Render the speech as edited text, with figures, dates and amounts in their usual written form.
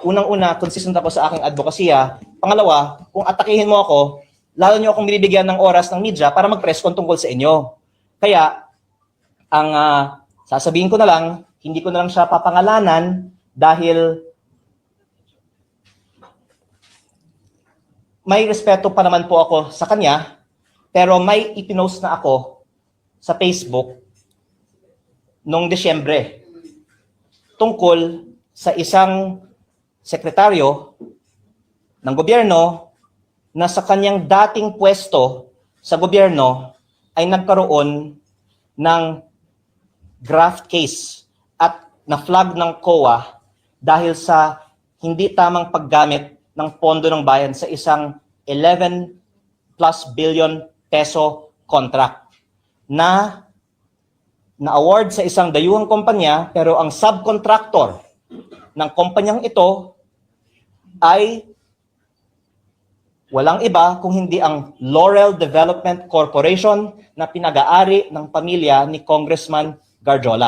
unang-una, consistent ako sa aking advokasya. Pangalawa, kung atakihin mo ako, lalo niyo akong binibigyan ng oras ng media para mag-press con tungkol sa inyo. Kaya, ang sasabihin ko na lang, hindi ko na lang siya papangalanan dahil may respeto pa naman po ako sa kanya, pero may ipinost na ako sa Facebook noong Desyembre tungkol sa isang sekretaryo ng gobyerno na sa kanyang dating pwesto sa gobyerno ay nagkaroon ng graft case at na-flag ng COA dahil sa hindi tamang paggamit ng pondo ng bayan sa isang 11 plus billion peso contract na na-award sa isang dayuhang kumpanya, pero ang subcontractor ng kumpanyang ito ay walang iba kung hindi ang Laurel Development Corporation na pinag-aari ng pamilya ni Congressman Garjola.